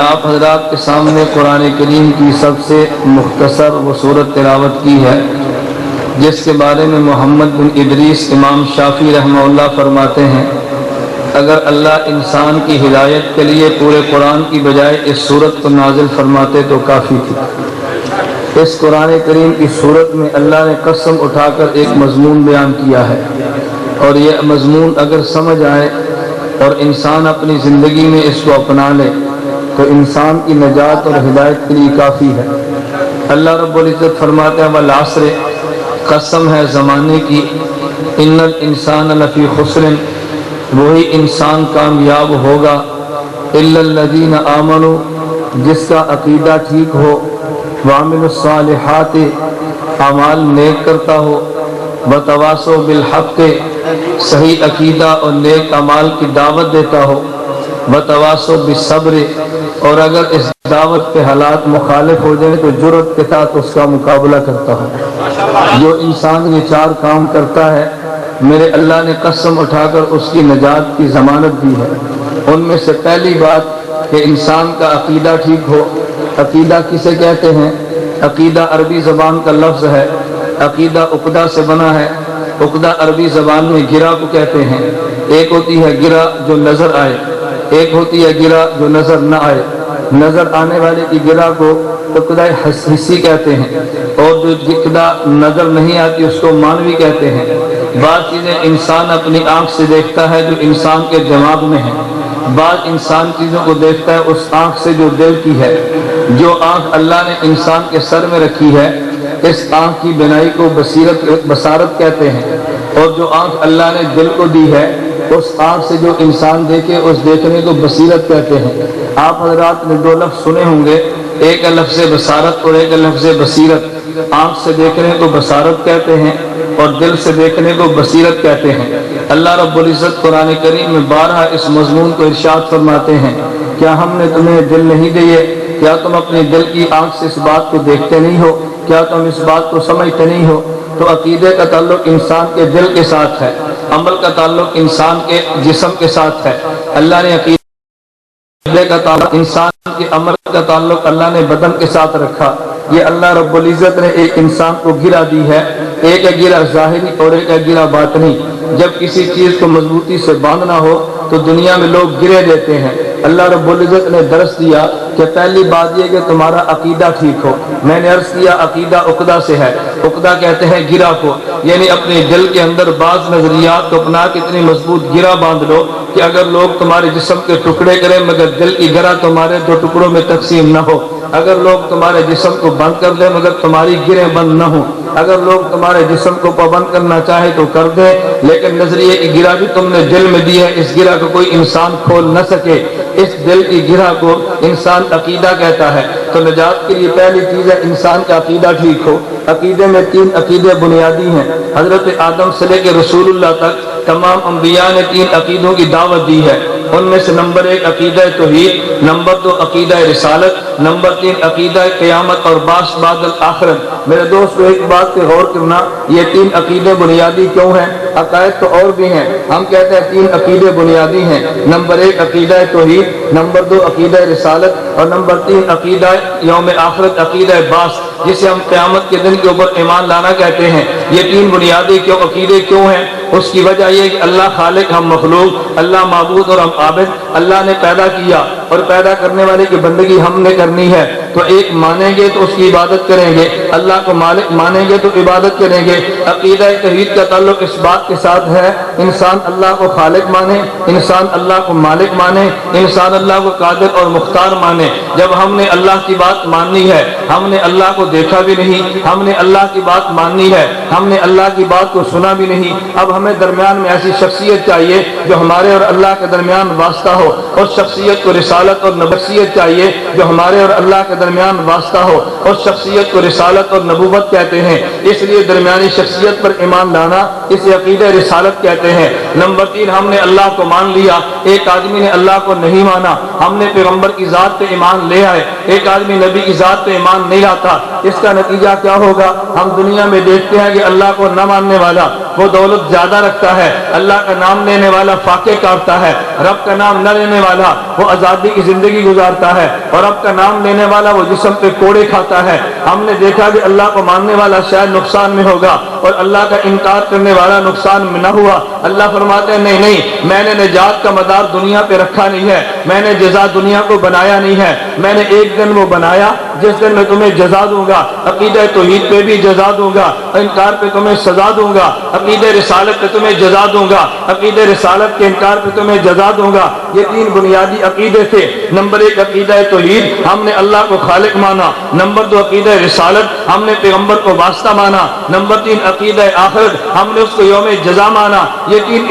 آپ حضرات کے سامنے قرآن کریم کی سب سے مختصر وہ صورت تلاوت کی ہے، جس کے بارے میں محمد بن ادریس امام شافعی رحمہ اللہ فرماتے ہیں، اگر اللہ انسان کی ہدایت کے لیے پورے قرآن کی بجائے اس صورت کو نازل فرماتے تو کافی تھی۔ اس قرآن کریم کی صورت میں اللہ نے قسم اٹھا کر ایک مضمون بیان کیا ہے، اور یہ مضمون اگر سمجھ آئے اور انسان اپنی زندگی میں اس کو اپنا لے تو انسان کی نجات اور ہدایت کے لیے کافی ہے۔ اللہ رب العزت فرماتے ہیں والعصر، قسم ہے زمانے کی، ان الانسان لفی خسر، وہی انسان کامیاب ہوگا، الا الذین آمنوا، جس کا عقیدہ ٹھیک ہو، وعملوا الصالحات، اعمال نیک کرتا ہو، وتواصوا بالحق، صحیح عقیدہ اور نیک اعمال کی دعوت دیتا ہو، وتواصوا بالصبر، اور اگر اس دعوت کے حالات مخالف ہو جائیں تو جرأت کے ساتھ اس کا مقابلہ کرتا ہو۔ جو انسان یہ چار کام کرتا ہے، میرے اللہ نے قسم اٹھا کر اس کی نجات کی ضمانت دی ہے۔ ان میں سے پہلی بات کہ انسان کا عقیدہ ٹھیک ہو۔ عقیدہ کسے کہتے ہیں؟ عقیدہ عربی زبان کا لفظ ہے، عقیدہ عقدہ سے بنا ہے۔ عقدہ عربی زبان میں گرہ کو کہتے ہیں۔ ایک ہوتی ہے گرہ جو نظر آئے، ایک ہوتی ہے گرہ جو نظر نہ آئے۔ نظر آنے والے کی گرہ کو عقدہ حسی کہتے ہیں، اور جو عقدہ نظر نہیں آتی اس کو معنوی کہتے ہیں۔ بعض چیزیں انسان اپنی آنکھ سے دیکھتا ہے جو انسان کے دماغ میں ہے، بعض انسان چیزوں کو دیکھتا ہے اس آنکھ سے جو دل کی ہے۔ جو آنکھ اللہ نے انسان کے سر میں رکھی ہے، اس آنکھ کی بینائی کو بصارت کہتے ہیں، اور جو آنکھ اللہ نے دل کو دی ہے، اس آنکھ سے جو انسان دیکھے اس دیکھنے کو بصیرت کہتے ہیں۔ آپ حضرات نے دو لفظ سنے ہوں گے، ایک ہے لفظ بصارت اور ایک ہے لفظ بصیرت۔ آنکھ سے دیکھنے کو بصارت کہتے ہیں اور دل سے دیکھنے کو بصیرت کہتے ہیں۔ اللہ رب العزت قرآن کریم میں بارہا اس مضمون کو ارشاد فرماتے ہیں، کیا ہم نے تمہیں دل نہیں دیے؟ کیا تم اپنے دل کی آنکھ سے اس بات کو دیکھتے نہیں ہو؟ کیا تم اس بات کو سمجھتے نہیں ہو؟ تو عقیدے کا تعلق انسان کے دل کے ساتھ ہے، عمل کا تعلق انسان کے جسم کے ساتھ ہے۔ اللہ نے عقیدے کا تعلق انسان کے عمل کا تعلق اللہ نے بدن کے ساتھ رکھا۔ یہ اللہ رب العزت نے ایک انسان کو گرہ دی ہے، ایک ہے گرہ ظاہری اور ایک ہے گرہ باطنی۔ جب کسی چیز کو مضبوطی سے باندھنا ہو تو دنیا میں لوگ گرے دیتے ہیں۔ اللہ رب العزت نے درس دیا کہ پہلی بات یہ کہ تمہارا عقیدہ ٹھیک ہو۔ میں نے عرض کیا عقیدہ عقدہ سے ہے، عقدہ کہتے ہیں گرہ کو، یعنی اپنے دل کے اندر بعض نظریات کو اپنا کے اتنی مضبوط گرہ باندھ لو کہ اگر لوگ تمہارے جسم کے ٹکڑے کریں مگر دل کی گرہ تمہارے دو ٹکڑوں میں تقسیم نہ ہو۔ اگر لوگ تمہارے جسم کو بند کر دیں مگر تمہاری گرہیں بند نہ ہوں۔ اگر لوگ تمہارے جسم کو پابند کرنا چاہے تو کر دیں، لیکن نظریے کی گرہ بھی تم نے دل میں دی ہے، اس گرہ کو کوئی انسان کھول نہ سکے۔ اس دل کی گرہ کو انسان عقیدہ کہتا ہے۔ تو نجات کے لیے پہلی چیز ہے انسان کا عقیدہ ٹھیک ہو۔ عقیدے میں تین عقیدے بنیادی ہیں۔ حضرت آدم سے لے کے رسول اللہ تک تمام انبیاء نے تین عقیدوں کی دعوت دی ہے۔ ان میں سے نمبر ایک عقیدہ توحید، نمبر دو عقیدہ رسالت، نمبر تین عقیدہ قیامت اور بعث بعد الآخرت۔ میرے دوستو ایک بات پہ غور کرنا، یہ تین عقیدے بنیادی کیوں ہیں؟ عقائد تو اور بھی ہیں، ہم کہتے ہیں تین عقیدے بنیادی ہیں۔ نمبر ایک عقیدہ توحید، نمبر دو عقیدہ رسالت اور نمبر تین عقیدہ یوم آخرت، عقیدہ بعث، جسے ہم قیامت کے دن کے اوپر ایمان لانا کہتے ہیں۔ یہ تین بنیادی عقیدے کیوں ہیں؟ اس کی وجہ یہ کہ اللہ خالق، ہم مخلوق، اللہ معبود اور ہم عابد۔ اللہ نے پیدا کیا اور پیدا کرنے والے کی بندگی ہم نے کرنی ہے، تو ایک مانیں گے تو اس کی عبادت کریں گے، اللہ کو مالک مانیں گے تو عبادت کریں گے۔ عقیدہ توحید کا تعلق اس بات کے ساتھ ہے انسان اللہ کو خالق مانے، انسان اللہ کو مالک مانے، انسان اللہ کو قادر اور مختار مانے۔ جب ہم نے اللہ کی بات ماننی ہے، ہم نے اللہ کو دیکھا بھی نہیں، ہم نے اللہ کی بات ماننی ہے، ہم نے اللہ کی بات کو سنا بھی نہیں، اب ہمیں درمیان میں ایسی شخصیت چاہیے جو ہمارے اور اللہ کے درمیان واسطہ ہو، اور شخصیت کو رسالت اور نبوت چاہیے جو ہمارے اور اللہ کے درمیان واسطہ ہو، اور شخصیت کو رسالت اور نبوت کہتے ہیں۔ اس لیے درمیانی شخصیت پر ایمان لانا اسے عقیدہ رسالت کہتے ہیں۔ نمبر تین، ہم نے اللہ کو مان لیا، ایک آدمی نے اللہ کو نہیں مانا، ہم نے پیغمبر کی ذات پہ ایمان لے آئے، ایک آدمی نبی کی ذات پہ ایمان نہیں لاتا، اس کا نتیجہ کیا ہوگا؟ ہم دنیا میں دیکھتے ہیں کہ اللہ کو نہ ماننے والا وہ دولت زیادہ رکھتا ہے، اللہ کا نام لینے والا فاقے کاٹتا ہے، رب کا نام نہ لینے والا وہ آزادی کی زندگی گزارتا ہے، اور رب کا نام لینے والا وہ جسم پہ کوڑے کھاتا ہے۔ ہم نے دیکھا کہ اللہ کو ماننے والا شاید نقصان میں ہوگا اور اللہ کا انکار کرنے والا نقصان میں نہ ہوا۔ اللہ فرماتے ہیں نہیں نہیں، میں نے نجات کا مدار دنیا پہ رکھا نہیں ہے، میں نے جزا دنیا کو بنایا نہیں ہے، میں نے ایک دن وہ بنایا جس دن میں تمہیں جزا دوں گا، عقیدہ توحید پہ بھی جزا دوں گا، انکار پہ تمہیں سزا دوں گا، عقیدہ رسالت پہ تمہیں جزا دوں گا، عقیدہ رسالت کے انکار پہ تمہیں جزا دوں گا۔ یہ تین بنیادی عقیدے تھے۔ نمبر ایک عقیدہ توحید، ہم نے اللہ کو خالق مانا۔ نمبر دو عقیدہ رسالت، ہم نے پیغمبر کو واسطہ مانا۔ نمبر تین عقیدہ آخرت، ہم نے اس کو یوم جزا مانا۔ یہ تین